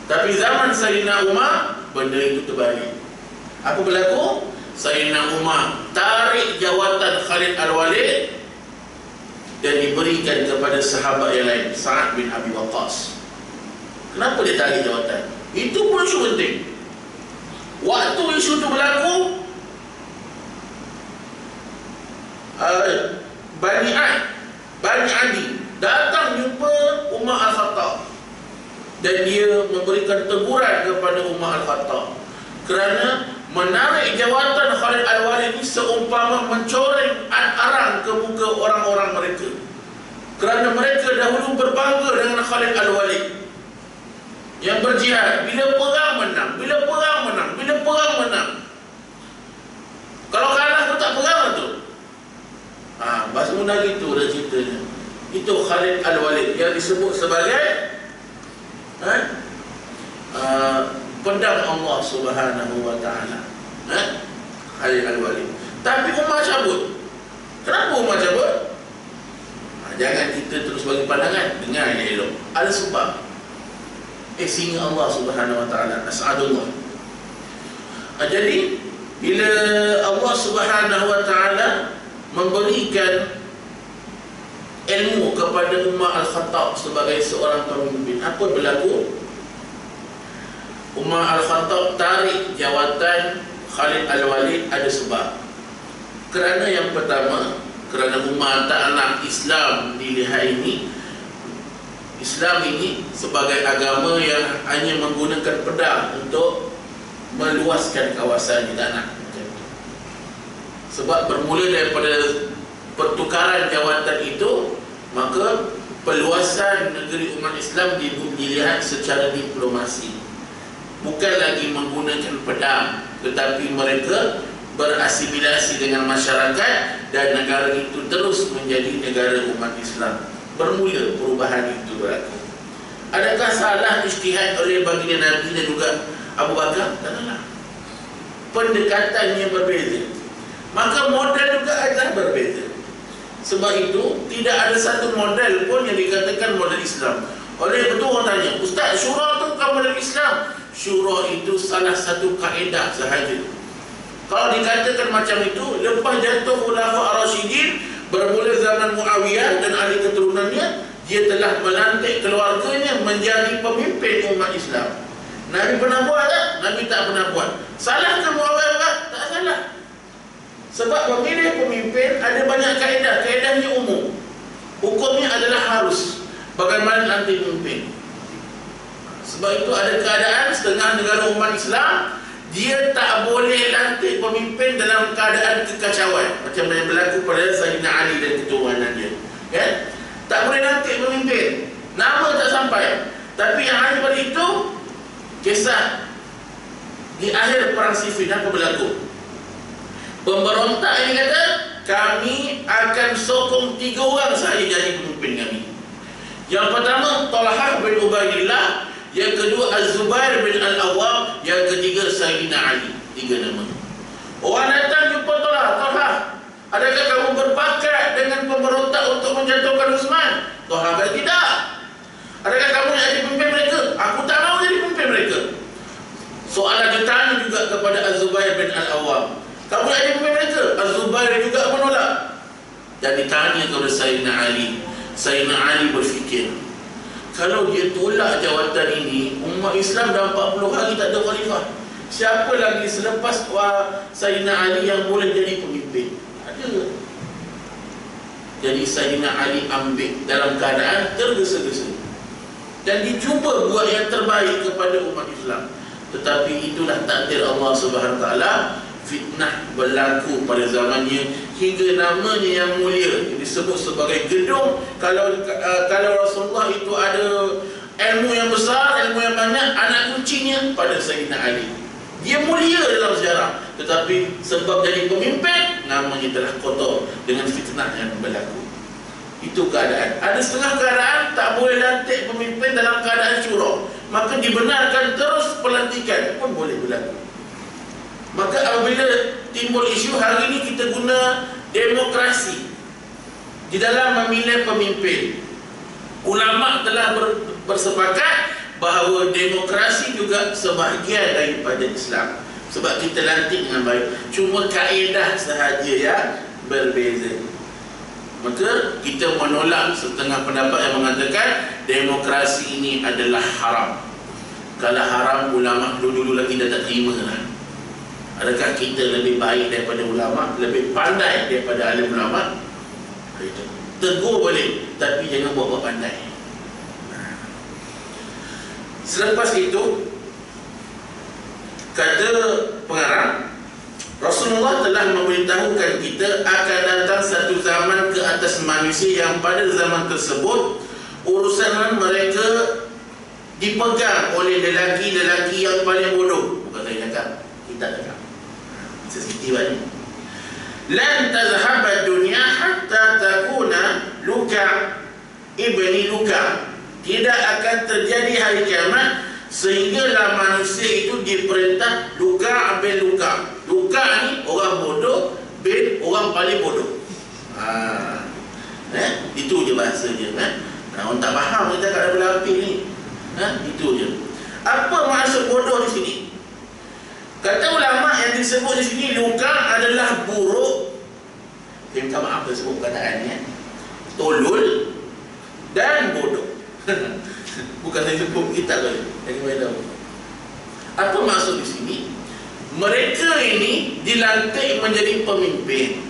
Tapi zaman Sayyidina Umar, benda itu terbalik. Apa berlaku? Sayyidina Umar tarik jawatan Khalid Al-Walid dan diberikan kepada sahabat yang lain, Sa'ad bin Abi Waqqas. Kenapa dia tarik jawatan? Itu pun isu penting. Waktu isu itu berlaku, Bani Adi datang jumpa Umar Al-Khattab dan dia memberikan teguran kepada Umar Al-Khattab kerana menarik jawatan Khalid Al-Walid ini seumpama mencoreng arang ke muka orang-orang mereka, kerana mereka dahulu berbangga dengan Khalid Al-Walid yang berjihad. Bila perang menang, bila perang menang, bila perang menang. Kalau kalah pun tak perang tu. Bahasa mudah gitu dah ceritanya. Itu Khalid Al-Walid yang disebut sebagai pedang Allah Subhanahu wa taala. Khalid Al-Walid. Tapi Umar cabut. Kenapa Umar cabut? Jangan kita terus bagi pandangan, dengar yang elok. Ada sebab. Singa Allah Subhanahu wa taala, as'adullah. Jadi bila Allah Subhanahu wa taala memberikan ilmu kepada Umar Al-Khattab sebagai seorang pemimpin, apa berlaku? Umar Al-Khattab tarik jawatan Khalid Al-Walid ada sebab. Kerana yang pertama, kerana Umar tak nak Islam dilihat ini, Islam ini sebagai agama yang hanya menggunakan pedang untuk meluaskan kawasan, dia tak nak. Sebab bermula daripada pertukaran jawatan itu, maka peluasan negeri umat Islam dilihat secara diplomasi, bukan lagi menggunakan pedang, tetapi mereka berasimilasi dengan masyarakat dan negara itu terus menjadi negara umat Islam. Bermula perubahan itu berlaku. Adakah salah ijtihad oleh baginda Nabi dan juga Abu Bakar? Tak salah. Pendekatannya berbeza, maka model juga adalah berbeza. Sebab itu tidak ada satu model pun yang dikatakan model Islam. Oleh itu orang tanya, Ustaz, syura itu bukan model Islam. Syura itu salah satu kaedah sahaja. Kalau dikatakan macam itu, lepas jatuh Khulafa Ar-Rasyidin, bermula zaman Muawiyah dan ahli keturunannya, dia telah melantik keluarganya menjadi pemimpin umat Islam. Nabi pernah buat tak? Nabi tak pernah buat. Salah ke Muawiyah? Tak salah. Sebab memilih pemimpin ada banyak kaedah. Kaedahnya umum, hukumnya adalah harus. Bagaimana nanti pemimpin? Sebab itu ada keadaan setengah negara umat Islam, dia tak boleh lantik pemimpin dalam keadaan kekacauan, macam yang berlaku pada Sayyidina Ali dan keturunan dia, kan? Tak boleh lantik pemimpin, nama tak sampai. Tapi yang ada pada itu, kisah di akhir perang Siffin apa berlaku? Pemberontak ini kata, kami akan sokong 3 orang sahaja jadi pemimpin kami. Yang pertama Talhah bin Ubaidillah, yang kedua Az-Zubair bin Al-Awwam, yang ketiga Sayyidina Ali. 3 nama. Orang datang jumpa Talhah, adakah kamu berbakat dengan pemberontak untuk menjatuhkan Uthman? Talhah kata tidak. Adakah kamu nak jadi pemimpin mereka? Aku tak mahu jadi pemimpin mereka. Soalan ditanya juga kepada Az-Zubair bin Al-Awwam, kamu nak jadi pemimpin mereka? Az-Zubair juga menolak. Dan ditanya kepada Sayyidina Ali. Sayyidina Ali berfikir, kalau dia tolak jawatan ini, umat Islam dah 40 hari tak ada khalifah. Siapa lagi selepas Sayyidina Ali yang boleh jadi pemimpin? Ada. Jadi Sayyidina Ali ambil dalam keadaan tergesa-gesa, dan dicuba buat yang terbaik kepada umat Islam. Tetapi itulah takdir Allah Subhanahu Wa Taala. Fitnah berlaku pada zamannya, hingga namanya yang mulia disebut sebagai gedung. Kalau Rasulullah itu ada ilmu yang besar, ilmu yang banyak, anak kuncinya pada Sayyidina Ali. Dia mulia dalam sejarah, tetapi sebab jadi pemimpin, namanya telah kotor dengan fitnah yang berlaku. Itu keadaan. Ada setengah keadaan tak boleh lantik pemimpin dalam keadaan syura, maka dibenarkan terus pelantikan pun boleh berlaku. Maka apabila timbul isu hari ini, kita guna demokrasi di dalam memilih pemimpin. Ulama telah bersepakat bahawa demokrasi juga sebahagian daripada Islam, sebab kita lantik dengan baik. Cuma kaedah sahaja yang berbeza. Maka kita menolak setengah pendapat yang mengatakan demokrasi ini adalah haram. Kalau haram, ulama dulu lagi dah tak terima lah. Adakah kita lebih baik daripada ulama, lebih pandai daripada alim ulama? Tegur boleh, tapi jangan buat pandai. Selepas itu, kata pengarang, Rasulullah telah memberitahukan kita akan datang satu zaman ke atas manusia yang pada zaman tersebut urusan mereka dipegang oleh lelaki-lelaki yang paling bodoh. Bukan saya cakap, kita cakap. Sensitif ni. Lan tazhaba dunya hatta takuna Luka ibni Luka. Tidak akan terjadi hari kiamat sehinggalah manusia itu diperintah Luka bin Luka. Luka ni orang bodoh, bin orang paling bodoh. Itu je bahasa dia, orang tak faham kita kat dalam lapis ni. Itu je. Apa maksud bodoh di sini? Kata ulama yang disebut di sini, Luka adalah buruk. Dia minta maaf tersebut perkataannya, tolol dan bodoh. Bukan saya sebut kitab tadi. Yang kita tahu. Apa maksud di sini? Mereka ini dilantik menjadi pemimpin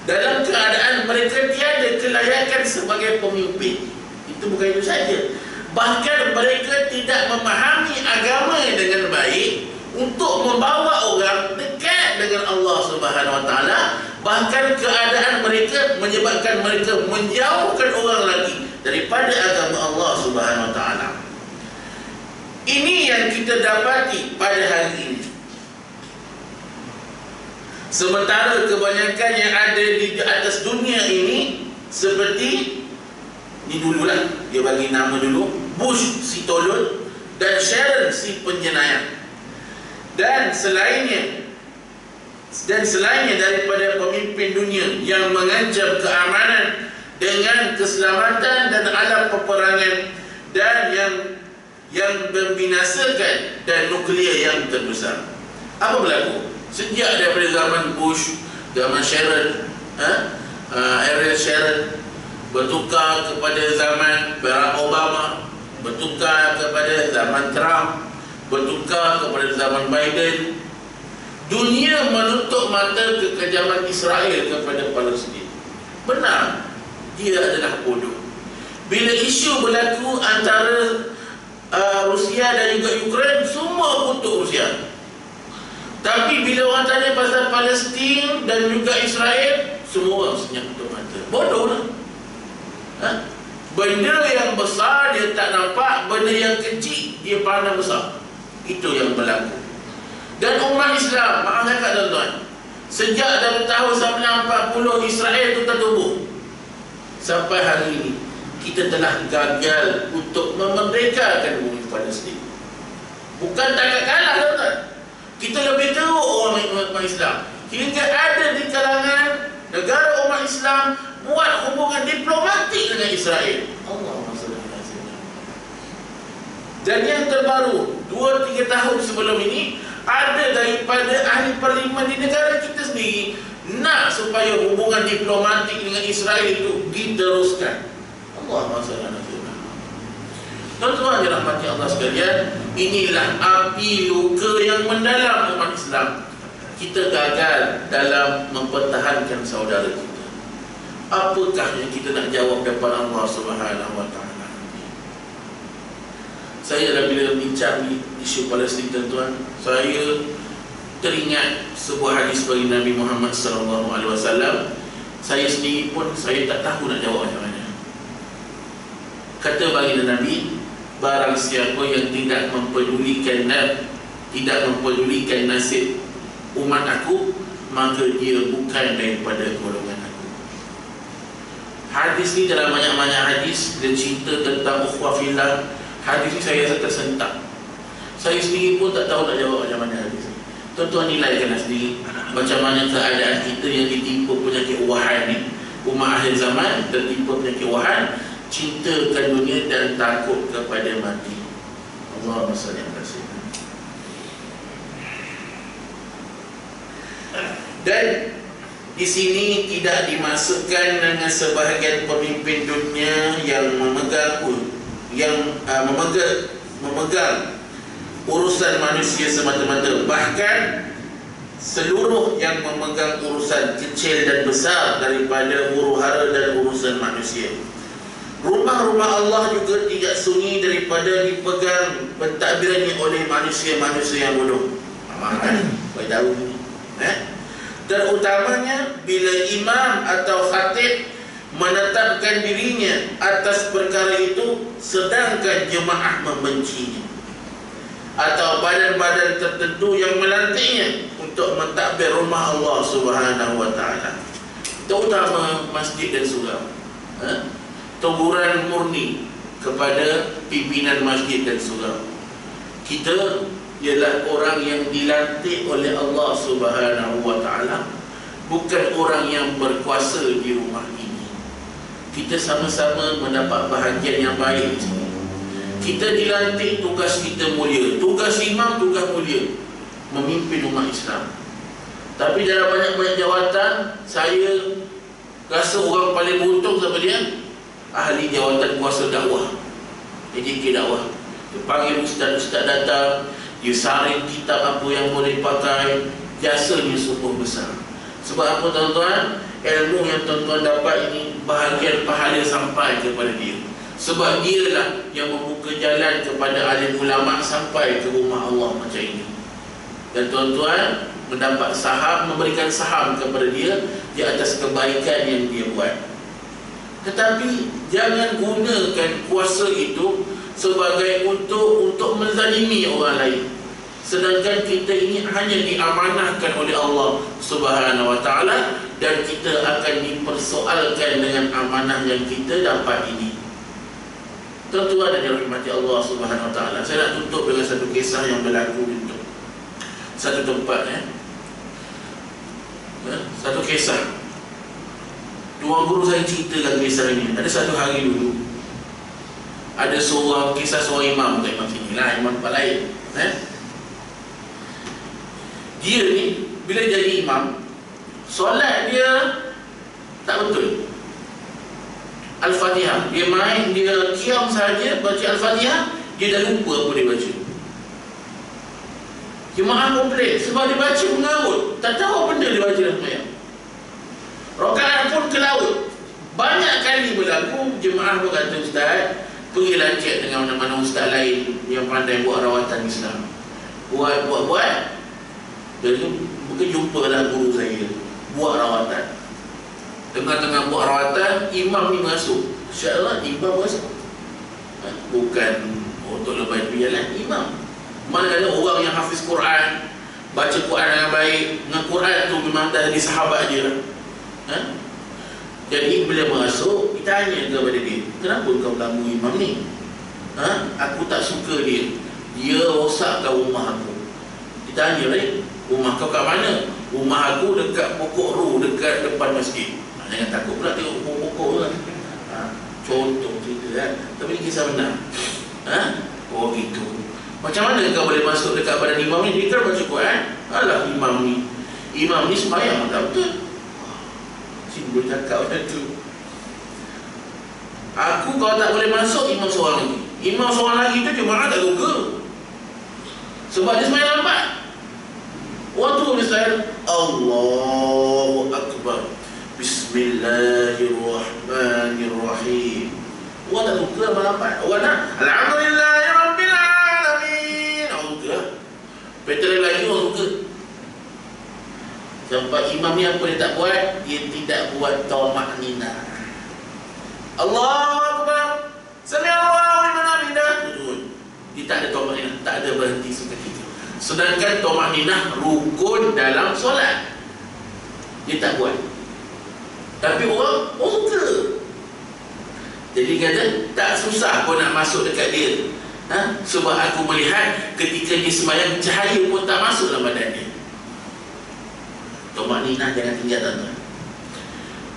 dalam keadaan mereka tiada kelayakan sebagai pemimpin. Itu bukan itu saja. Bahkan mereka tidak memahami agama dengan baik untuk membawa orang dekat dengan Allah Subhanahu Wa Taala. Bahkan keadaan mereka menyebabkan mereka menjauhkan orang lagi daripada agama Allah Subhanahu Wa Taala. Ini yang kita dapati pada hari ini. Sementara kebanyakan yang ada di atas dunia ini seperti ni dululah, dia bagi nama dulu, Bush si tolol dan Sharon si penjenayah. Dan selainnya daripada pemimpin dunia yang mengancam keamanan dengan keselamatan dan alam peperangan, dan yang membinasakan dan nuklear yang terbesar. Apa berlaku? Sejak daripada zaman Bush, zaman Sharon, Ariel Sharon, bertukar kepada zaman Barack Obama, bertukar kepada zaman Trump, bertukar kepada zaman Biden. dunia menutup mata kekejaman Israel kepada Palestin. Benar, dia adalah bodoh. Bila isu berlaku antara Rusia dan juga Ukraine, semua kutuk Rusia. Tapi bila orang tanya pasal Palestin dan juga Israel, semua orang senyap tutup mata. Bodoh lah. Benda yang besar dia tak nampak, benda yang kecil dia pandang besar. Itu yang berlaku. Dan umat Islam, maaf cakap tuan-tuan, sejak dari tahun 1940 Israel itu tertubuh sampai hari ini, kita telah gagal untuk memerdekakan bumi Palestin. Bukan tak kalah tuan-tuan, kita lebih teruk orang umat Islam. Hingga ada di kalangan negara umat Islam buat hubungan diplomatik dengan Israel. Dan yang terbaru 2-3 tahun sebelum ini, ada daripada ahli parlimen di negara kita sendiri nak supaya hubungan diplomatik dengan Israel itu diteruskan. Allahumma salli ala sayyidina. Tuan-tuan dirahmati Allah sekalian, inilah api luka yang mendalam umat Islam. Kita gagal dalam mempertahankan saudara kita. Apakah yang kita nak jawab daripada Allah Subhanahu wa taala? Saya dah bila bincang isu Palestin tuan-tuan, saya teringat sebuah hadis bagi Nabi Muhammad SAW. Saya sendiri pun saya tak tahu nak jawab macam mana. Kata baginda Nabi, barang siapa yang tidak mempedulikan nasib umat aku, maka dia bukan daripada golongan aku. Hadis ni dalam banyak-banyak hadis dia cerita tentang ukhuwah fillah. Hadis ni saya rasa tersentak. Saya sendiri pun tak tahu nak jawab macam mana hadis ni. Tuan-tuan nilaikanlah sendiri macam mana keadaan kita yang ditimpa penyakit wahan ni. Umat akhir zaman tertimpa penyakit wahan, cintakan dunia dan takut kepada mati. Allahumma salli ala sayyidina. Dan di sini tidak dimasukkan dengan sebahagian pemimpin dunia yang memegang urusan manusia semata-mata. Bahkan seluruh yang memegang urusan kecil dan besar daripada huru-hara dan urusan manusia. Rumah-rumah Allah juga tidak sunyi daripada dipegang pentadbirannya oleh manusia-manusia yang bodoh. Bagi tahu ni. Terutamanya bila imam atau khatib menetapkan dirinya atas perkara itu sedangkan jemaah membencinya, atau badan-badan tertentu yang melantiknya untuk mentadbir rumah Allah Subhanahu wa taala, terutama masjid dan surau. Teguran murni kepada pimpinan masjid dan surau. Kita ialah orang yang dilantik oleh Allah Subhanahu wa taala, bukan orang yang berkuasa di rumah ini. Kita sama-sama mendapat bahagian yang baik di sini. Kita dilantik, tugas kita mulia. Tugas imam, tugas mulia, memimpin umat Islam. Tapi dalam banyak-banyak jawatan, saya rasa orang paling beruntung sama dia, ahli jawatan kuasa dakwah, AJK dakwah. Dia panggil ustaz-ustaz datang, dia saring kitab apa yang boleh pakai. Jasanya sungguh besar. Sebab apa tuan-tuan? Ilmu yang tuan-tuan dapat ini, bahagian pahala sampai kepada dia. Sebab dialah yang membuka jalan kepada alim ulama sampai ke rumah Allah macam ini. Dan tuan-tuan mendapat saham, memberikan saham kepada dia di atas kebaikan yang dia buat. Tetapi jangan gunakan kuasa itu sebagai untuk menzalimi orang lain. Sedangkan kita ini hanya diamanahkan oleh Allah Subhanahu wa taala, dan kita akan dipersoalkan dengan amanah yang kita dapat ini. Tuan-tuan dan dirahmati Allah Subhanahu wa taala, saya nak tutup dengan satu kisah yang berlaku di satu tempat. Satu kisah. Dua guru saya ceritakan kisah ini. Ada satu hari dulu, ada seorang kisah seorang imam, bukan imam sini lah, imam tempat lain. Dia ni bila jadi imam, solat dia tak betul. Al-Fatihah, dia main, dia qiyam saja baca Al-Fatihah, dia dah lupa apa dia baca. Jemaah komplain sebab dia baca mengarut, tak tahu apa benda dia baca dalam sembahyang. Rakaat pun ke laut. Banyak kali berlaku jemaah berkata, ustaz, pergilah cek dengan mana-mana ustaz lain yang pandai buat rawatan Islam. Buat. Jadi mungkin jumpalah guru saya buat rawatan. Tengah-tengah buat rawatan, imam ni masuk. InsyaAllah imam masuk. Bukan untuk lepas berjalan, imam. Mana ada orang yang hafiz Quran, baca Quran dengan baik. Dengan Quran tu memang dari sahabat je lah. Jadi bila masuk, kita tanya kepada dia, kenapa kau ganggu imam ni? Aku tak suka dia. Dia rosakkan rumah aku. Kita tanya balik, rumah kau kat mana? Rumah aku dekat pokok ru, dekat depan masjid. Jangan takut pula tengok pokok-pokok kan. Contoh cerita kan. Tapi kisah benar. Oh gitu. Macam mana kau boleh masuk dekat badan imam ni? Dia kan baca Quran. Alah imam ni sembahyang tak betul. Cik boleh cakap macam tu. Aku kalau tak boleh masuk, imam seorang lagi. Imam seorang lagi tu jemaah tak suka. Sebab dia sembahyang lambat. Waktu misalnya Allahu Akbar, Bismillahirrahmanirrahim. Orang tak suka lambat. Orang nak Alhamdulillahirrabbilalamin. Orang suka. Betul lagi orang suka. Sampai imam ni apa dia tak buat? Dia tidak buat tamak nina. Allahu Akbar, Sami'allahu liman hamidah. Dia tak ada tamak nina, tak ada berhenti seketika. Sedangkan tamak nina rukun dalam solat. Dia tak buat. Tapi orang suka. Jadi kata tak susah pun nak masuk dekat dia. Sebab aku melihat ketika dia sembahyang, cahaya pun tak masuk dalam badan dia. Tamak ninah jangan tinggal, tuan-tuan.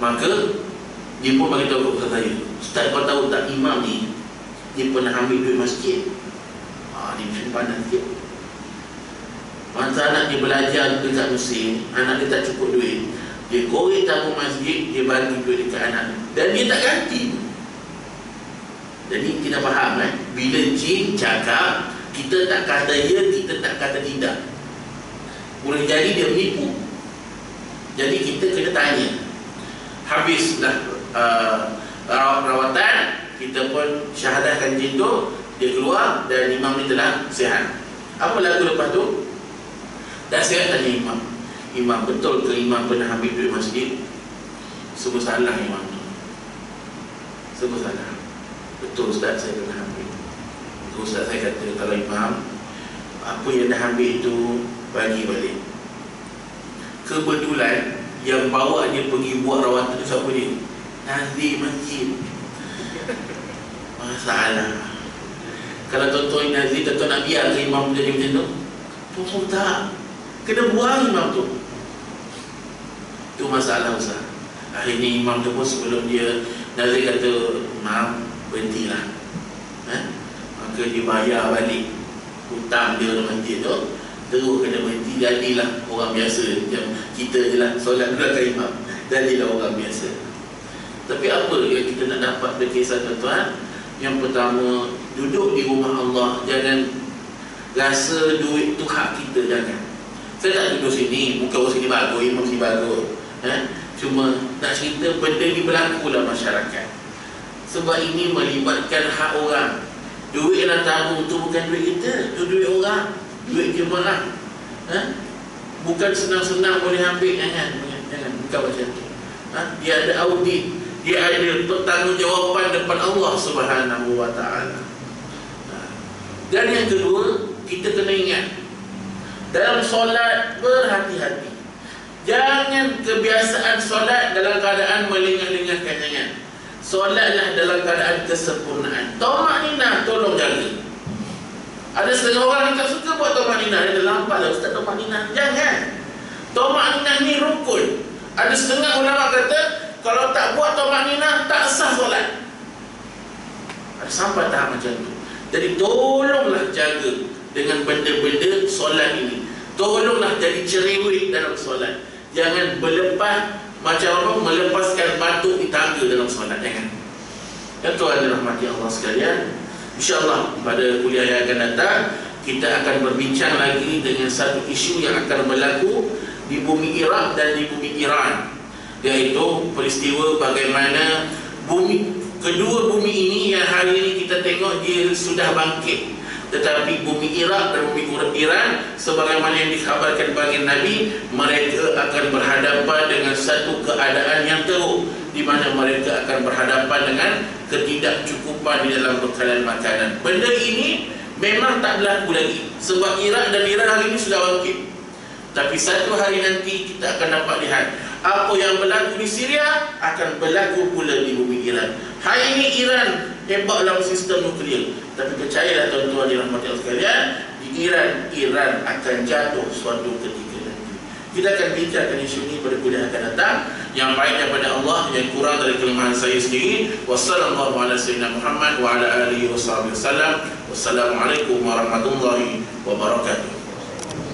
Maka dia pun bagi tahu kepada saya, ustaz, kau tahu tak imam ni dia pernah ambil duit masjid. Dia mesti pandang sikit. Masa anak dia belajar dekat Mesir, anak dia tak cukup duit, dia korek tabung masjid, dia bagi duit dekat anak, dan dia tak ganti. Jadi kita faham kan, bila jin cakap, kita tak kata ya, kita tak kata tidak. Boleh jadi dia menipu. Jadi kita kena tanya. Habislah rawatan, kita pun syahadahkan jin tu, dia keluar dan imam ni telah sihat. Apa lagu lepas tu? Dah sihat, tanya imam, imam betul ke imam pernah ambil duit masjid? Semua salah imam tu. Semua salah. Betul ustaz, saya pernah ambil. Ustaz saya kata, kalau imam apa yang dah ambil tu bagi balik. Kebetulan yang bawa dia pergi buat rawatan tu siapa dia? Nazir masjid. Masalah. Kalau tuan-tuan Nazir, tuan-tuan nak biar ke imam jadi macam tu? Tuan-tuan tak. Kena buang imam tu. Itu masalah ustaz. Akhirnya imam tu pun sebelum dia, Nazir kata, imam berhentilah. Maka dia bayar balik hutang dia dalam masjid tu. Terus kena berhenti, jadilah orang biasa. Macam kita je lah, solat belakang imam, jadilah orang biasa. Tapi apa yang kita nak dapat dari kisah tuan-tuan? Yang pertama, duduk di rumah Allah, jangan rasa duit tu hak kita, jangan. Saya tak duduk sini, muka orang sini bagus, imam sini bagus, cuma nak cerita benda ni berlaku dalam masyarakat. Sebab ini melibatkan hak orang. Duit yang tabung tu bukan duit kita, tu duit orang, duit jemaah. Bukan senang-senang boleh ambil. Jangan bukan macam tu. Dia ada audit, dia ada pertanggungjawaban depan Allah Subhanahu wa ta'ala. Dan yang kedua, kita kena ingat, dalam solat berhati-hati. Jangan kebiasaan solat dalam keadaan melengah-lengahkan, jangan. Solatlah dalam keadaan kesempurnaan. Tamak ninah tolong jaga. Ada setengah orang yang tak suka buat tamak ninah. Dia lambat lah ustaz tamak ninah. Jangan. Tamak ninah ni rukun. Ada setengah ulama kata, kalau tak buat tamak ninah, tak sah solat. Ada sampai tahap macam tu. Jadi tolonglah jaga dengan benda-benda solat ini. Tolonglah jadi cerewet dalam solat. Jangan berlepas macam apa, melepaskan batu di tangga dalam solat. Jangan. Ya tuan dan rahmati Allah sekalian, InsyaAllah pada kuliah yang akan datang kita akan berbincang lagi dengan satu isu yang akan berlaku di bumi Iraq dan di bumi Iran, iaitu peristiwa bagaimana kedua bumi ini yang hari ini kita tengok dia sudah bangkit, tetapi bumi Iraq dan bumi Iran sebagaimana yang dikhabarkan bagi Nabi, mereka akan berhadapan dengan satu keadaan yang teruk, di mana mereka akan berhadapan dengan ketidakcukupan di dalam bekalan makanan. Benda ini memang tak berlaku lagi, sebab Iraq dan Iran hari ini sudah bangkit. Tapi satu hari nanti kita akan dapat lihat apa yang berlaku di Syria akan berlaku pula di bumi Iran. Hari ini Iran hebat dalam sistem nuklear, tapi percayalah tuan-tuan dirahmati Allah sekalian, di Iran akan jatuh suatu ketika nanti. Kita akan bincangkan isu ini pada kuliah akan datang. Yang baik daripada Allah, yang kurang dari kelemahan saya sendiri. Wassalamualaikum warahmatullahi wabarakatuh.